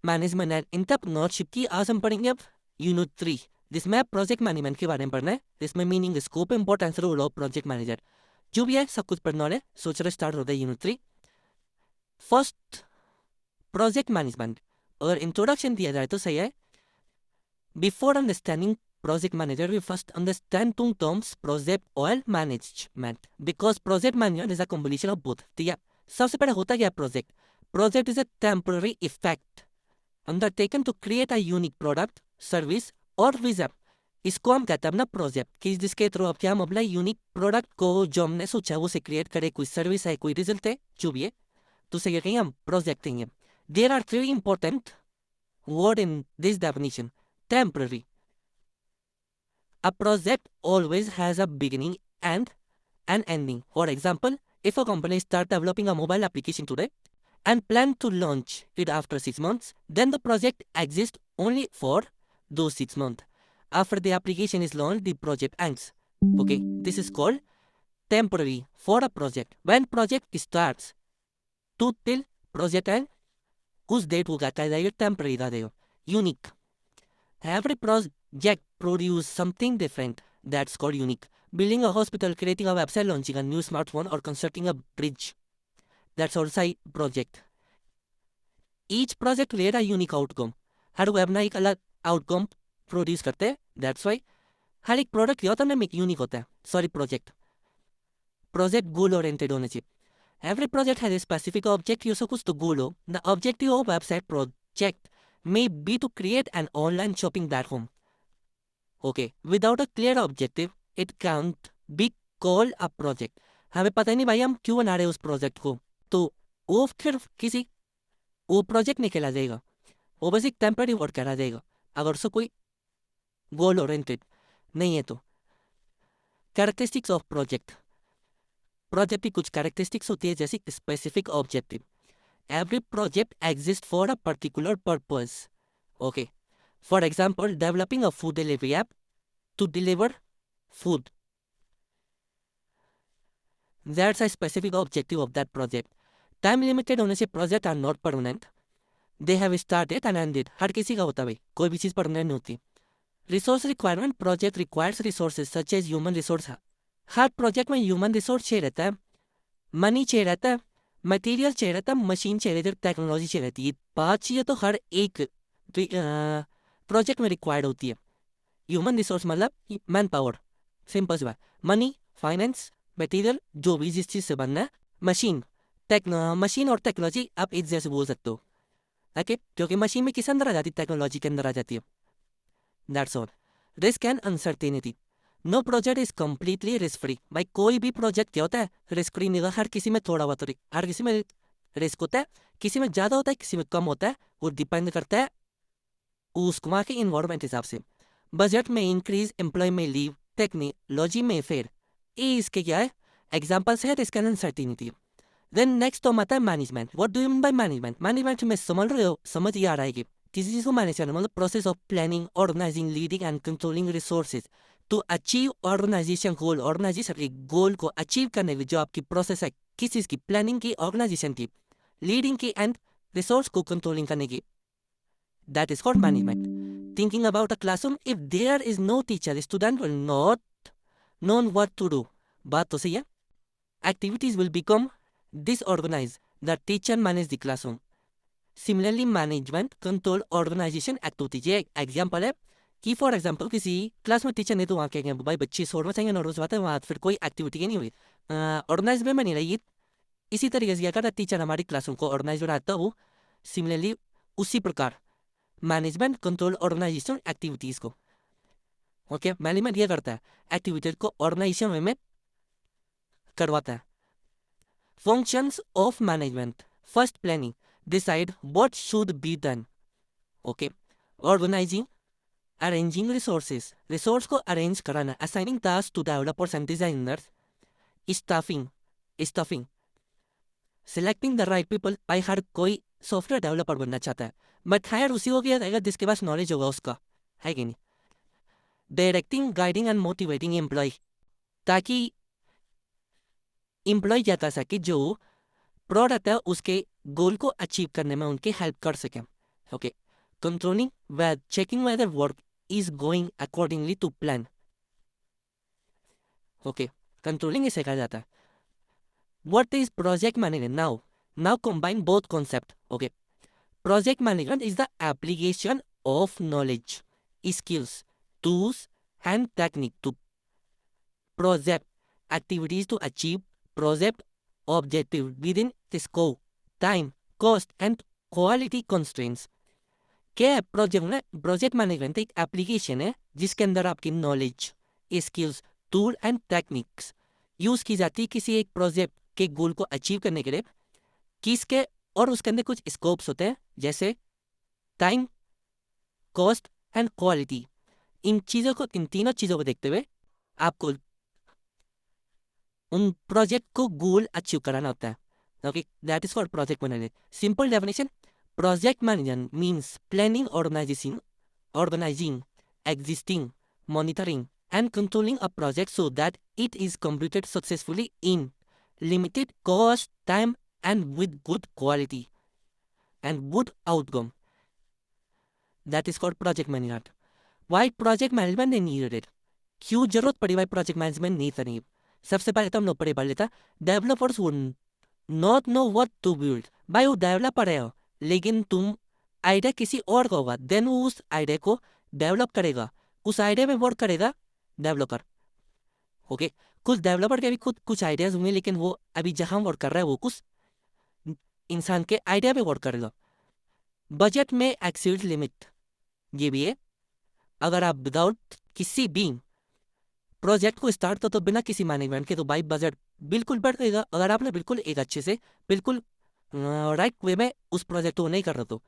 Management and entrepreneurship की आज हम पढ़ेंगे अब यूनिट 3, जिसमें प्रोजेक्ट मैनेजमेंट के बारे में पढ़ना है, जिसमें meaning, scope, importance, role of project manager जो भी है सब कुछ पढ़ने वाले। सो चलो स्टार्ट होता है यूनिट 3। First, project management. अगर इंट्रोडक्शन दिया जाए तो सही है। Before understanding project manager we first understand two terms project और management, because project manager is a combination of both. ठीक है, सबसे पहले होता क्या project? Project is a temporary effect undertaken to create a unique product, service और vision. इसको हम कहते हैं अपना प्रोजेक्ट, कि जिसके थ्रू अब क्या हम अपना यूनिक प्रोडक्ट को जो हमने सोचा है वो से क्रिएट करे, कोई सर्विस है, कोई रिजल्ट है, जो भी है, तो उसे ये कहेंगे हम प्रोजेक्ट कहेंगे। There are three important word in this definition. Temporary, a project always has a beginning and an ending. For example, if a company starts developing a mobile application today and plan to launch it after 6 months, then the project exists only for those 6 months. After the application is launched, the project ends. Okay, this is called temporary for a project. When project starts to till project end, उस date को क्या कहा जाएगा? Temporary कहा जाएगा। Unique, every project produce something different, that's called unique. Building a hospital, creating a website, launching a new smartphone, or constructing a bridge, that's also a project. Each project create a unique outcome. हर कोई अपना एक अलग outcome produce करते हैं। That's why हर एक product क्या होता है ना, एक यूनिक होता है। सॉरी, प्रोजेक्ट गोल ओरिएंटेड होना चाहिए। Every project has a specific objective, so कुछ तो गोल हो। The objective of website project may be to create an online shopping platform. Okay, without a clear objective, it can't be called a project. हमें पता ही नहीं भाई हम क्यों बना रहे हैं उस प्रोजेक्ट को, तो वो फिर किसी वो प्रोजेक्ट नहीं कहला जाएगा, वो बस एक टेम्पररी वर्ड कहला जाएगा अगर उसको कोई गोल ओरिएंटेड नहीं है तो। Characteristics of project. प्रोजेक्ट की कुछ कैरेक्टरिस्टिक्स होती है, जैसे specific objective. Every project exist for a particular purpose. Okay, for example developing a food delivery app to deliver food. That's a specific objective of that project. Time limited होने से project are not permanent. They have started and ended. हर किसी का होता है भाई, कोई भी चीज़ permanent नहीं होती। Resource requirement, project requires resources such as human resource. हर project में human resource चाहिए रहता है, money चाहिए रहता है, material चाहिए रहता है, machine चाहिए रहती है, technology चाहिए रहती है। 5 चीज़ें तो हर एक project में required होती है। Human resource मतलब मैन पावर, सिंपल सी बात। मनी, फाइनेंस, मटेरियल, जो भी जिस चीज़ से बनना है। मशीन, मशीन और टेक्नोलॉजी आप एक जैसे बोल सकते हो, ओके, क्योंकि मशीन में किस अंदर आ जाती है? टेक्नोलॉजी के अंदर आ जाती है। That's all. Risk and uncertainty. No project is completely risk free. भाई कोई भी प्रोजेक्ट क्या होता है? रिस्क फ्री नहीं होगा। हर किसी में थोड़ा बहुत हर किसी में रिस्क होता है, किसी में ज़्यादा होता है, किसी में कम होता है। वो डिपेंड करता है उस वहाँ के इन्वायरमेंट हिसाब से। बजट में इंक्रीज, एम्प्लॉय में लीव, टेक्नोलॉजी में फेर। ये इसके क्या है? एग्जाम्पल्स है risk and uncertainty. Then next तो आता है management. What do you mean by management? Management में समझ रहे हो, समझ ये आ रहा है कि किसी चीज़ को मैनेज करना मतलब process of planning, organising, leading and controlling resources to achieve organisation goal. Organisation के गोल को अचीव करने के लिए जो आपकी प्रोसेस है, किस चीज़ की? प्लानिंग की, ऑर्गेनाइजेशन की, लीडिंग की एंड रिसोर्स को कंट्रोलिंग करने की। That is called management. Thinking about a classroom, if there is no teacher, student will not know what to do. बात तो सही है। Activities will become disorganized. The teacher manage the classroom. Similarly, management control organization activities. ये example है कि for example किसी class में teacher ने तो वहाँ कहेंगे भाई बच्चे शोर मचाएंगे, नॉर्मल बात है, वहाँ फिर कोई एक्टिविटी नहीं हुई, ऑर्गेनाइज में नहीं रही। इसी तरीके से अगर टीचर हमारी क्लासरूम को ऑर्गेनाइज बनाता हो, सिमिलरली उसी प्रकार मैनेजमेंट कंट्रोल ऑर्गेनाइजेशन एक्टिविटीज़ को। ओके, मैनेजमेंट ये करता है, एक्टिविटीज को ऑर्गेनाइजेशन वे में करवाता है। Functions of management. First, planning, decide what should be done. Okay, organising, arranging resources, resource को अरेंज कराना, assigning task to developers and designers, staffing, staffing, selecting the right people. भाई हर कोई सॉफ्टवेयर डेवलपर बनना चाहता है, बट हायर उसी को किया जाएगा जिसके पास नॉलेज होगा उसका, है कि नहीं? Directing, guiding and motivating employ, ताकि एम्प्लॉय क्या कर सके जो प्रोडक्ट है उसके गोल को अचीव करने में उनकी हेल्प कर सके। Okay. Controlling, checking whether work is going accordingly to plan. Okay. Controlling इसे कहा जाता है. What is project management? Now combine both concepts. Okay. Project management is the application of knowledge, skills, tools, and technique to project activities to achieve project objective within the scope, time, cost, and quality constraints. क्या है project management एक application है जिसके अंदर आपकी knowledge, skills, tool and techniques use की जाती है किसी एक प्रोजेक्ट के गोल को अचीव करने के लिए, किसके, और उसके अंदर कुछ स्कोप्स होते हैं जैसे टाइम, कॉस्ट एंड क्वालिटी. इन तीनों चीजों को देखते हुए आपको उन प्रोजेक्ट को गोल अचीव कराना होता है. Okay, that is called project management. Simple definition, project management means planning, organizing, existing, monitoring, and controlling a project so that it is completed successfully in limited cost, time, and with good quality and good outcome. That is called project management. Why project management is needed? क्यों जरूरत पड़ी भाई project management नहीं करनी? सबसे पहले तो हम लोग पढ़ लेता, developers would not know what to build. भाई वो डेवलपर है, लेकिन तुम आइडिया किसी और का होगा, देन वो उस आइडिया को डेवलप करेगा, उस आइडिया में वर्क करेगा डेवलपर. ओके, कुछ डेवलपर के भी खुद कुछ आइडियाज होंगे, लेकिन वो अभी जहां वर्क कर रहा है वो कुछ इंसान के आइडिया पे वर्क करेगा. बजट में एक्सीड लिमिट, ये भी है. अगर आप विदाउट किसी भी प्रोजेक्ट को स्टार्ट तो बिना किसी मैनेजमेंट के, तो भाई बजट बिल्कुल बढ़ेगा. अगर आपने बिल्कुल एक अच्छे से बिल्कुल राइट वे में उस प्रोजेक्ट को नहीं कर रहा, तो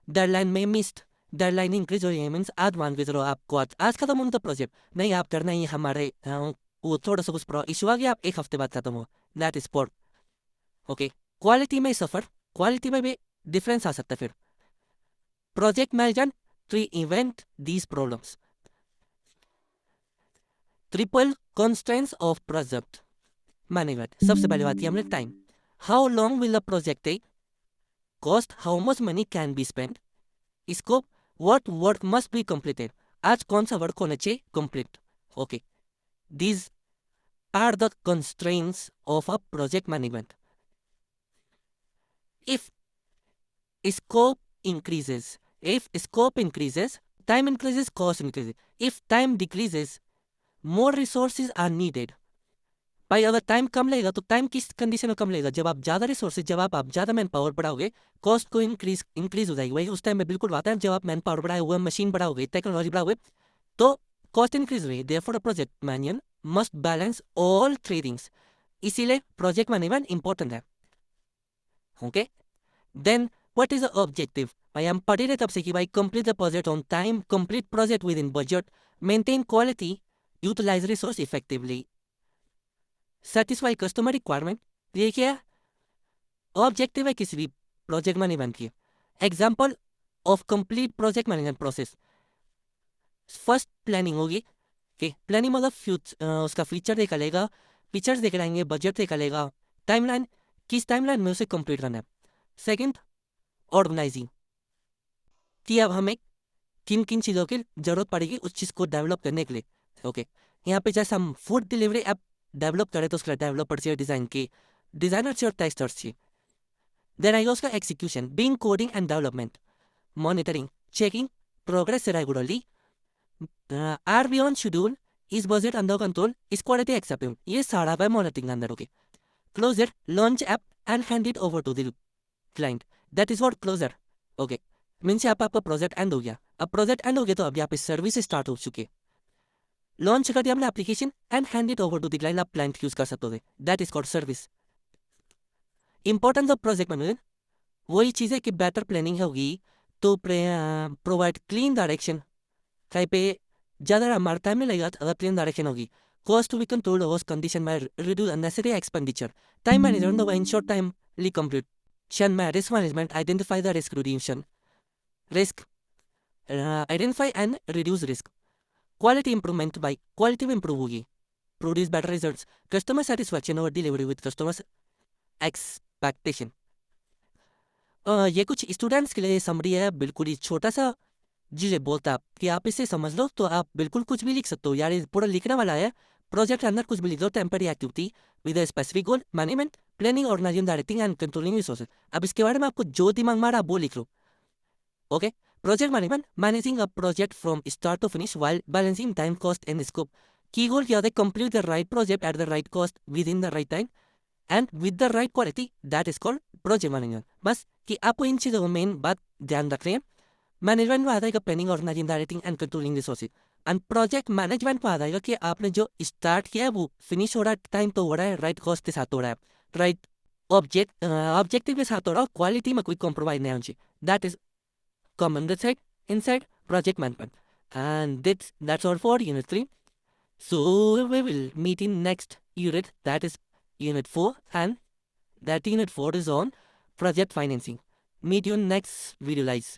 डेडलाइन में मिस्ड, डेडलाइन इंक्रीज हो रही है, मीन्स आज मान के चलो आपको आज खत्म होना था प्रोजेक्ट, नहीं आप करना ही हमारे वो थोड़ा सा कुछ इशू आ गया, आप एक हफ्ते बाद खत्म हो, that is spot. Okay, quality में सफर, क्वालिटी में भी डिफरेंस आ सकता है. फिर project management prevent these problems. Triple constraints of project management. सबसे पहले बात की हमने time. How long will the project take, cost, how much money can be spend, scope, what work must be completed, आज कौन सा वर्क होना चाहिए complete. Okay, these are the constraints of a project management. If scope increases, time increases, cost increases. If time decreases, more resources are needed. भाई अगर time कम लगेगा तो time किस कंडीशन में कम लगेगा? जब आप ज़्यादा रिसोर्सेज, जब आप ज़्यादा मैन पावर बढ़ाओगे, कॉस्ट को इंक्रीज हो जाएगी. वही उस टाइम में बिल्कुल आता है, जब आप मैन पावर बढ़ाए हुए, मशीन बढ़ाओगे, टेक्नोलॉजी बढ़ाओगे, तो कॉस्ट इंक्रीज हुई. Therefore a project manager must balance all three things. इसीलिए प्रोजेक्ट मैनेजमेंट इंपॉर्टेंट है. Okay, then what is the objective? भाई हम पढ़ रहे तब से कि भाई complete the project on time, complete project within budget, maintain quality, utilise resource effectively, satisfy customer requirement. ये क्या ऑब्जेक्टिव है किसी भी प्रोजेक्ट मैनेजमेंट की? Example of complete project management process. First planning होगी. प्लानिंग मतलब उसका फीचर देखा लेगा, फीचर्स देख लेंगे, बजट देखा लेगा, टाइमलाइन, किस टाइमलाइन में उसे कंप्लीट करना है. सेकंड, ऑर्गेनाइजिंग, कि अब हमें किन किन चीज़ों की जरूरत पड़ेगी उस चीज़ को डेवलप करने के लिए. ओके, यहाँ पे जैसे हम फूड डिलीवरी ऐप डेवलप करें तो उसके लिए डेवलपर चाहिए, डिज़ाइन की डिज़ाइनर चाहिए और टेस्टर्स चाहिए. देन आएगा उसका execution, being coding and development, monitoring, checking progress regularly, are we on schedule, is budget under control, is quality acceptable. ये सारा है मॉनिटरिंग अंदर. Okay, closure, launch app and hand it over to the client, that is what closure. Okay, means आपका project end हो गया. अब project end हो गया तो अब यहाँ पे सर्विस स्टार्ट हो चुकी है. लॉन्च कर दिया हमने application and hand it over to the client, आप क्लाइंट यूज कर सकते हो, that is called service. Importance of project management वही चीज़ है कि बेटर प्लानिंग होगी तो प्रोवाइड क्लीन डायरेक्शन. कहीं पे ज़्यादा हमारा टाइम नहीं लगेगा अगर क्लीन डायरेक्शन होगी. Cost to be control host condition में reduce unnecessary expenditure. Time management होगा इंश्योर टाइमली कंप्लीशन में. Risk management, identify the risk reduction, risk identify and reduce risk. Quality improvement, by quality में improve होगी, produce better results. Customer satisfaction और delivery with customers expectation. ये कुछ students के लिए summary है, बिल्कुल ही छोटा सा जी बोलता आप कि आप इसे समझ लो तो आप बिल्कुल कुछ भी लिख सकते हो यार, ये पूरा लिखने वाला है। प्रोजेक्ट के अंदर कुछ भी लिख दो, temporary activity with specific goal, management, planning, organizing, directing and controlling resources. अब इसके बारे में आपको जो दिमाग मारा आप वो लिख लो। Okay, project management, managing a project from start to finish while balancing time, cost and scope. Key goal क्या होता है? Complete the right project at the right cost within the right time and with the right quality. That is called project management. बस कि आपको इन चीज़ों को main बात ध्यान रख रहे हैं। मैनेजमेंट में आता है planning, organizing, directing and controlling resources. And project management में आता है कि आपने जो स्टार्ट किया है वो फिनिश हो रहा है, टाइम तो हो रहा है, राइट कॉस्ट के साथ हो रहा है, राइट ऑब्जेक्टिव के साथ हो रहा है, क्वालिटी में कोई कॉम्प्रोमाइज नहीं होना चाहिए। That is common side inside project management. And that's all for unit 3. So we will meet in next unit, that is unit 4, and that unit 4 is on project financing. Meet you in next video guys.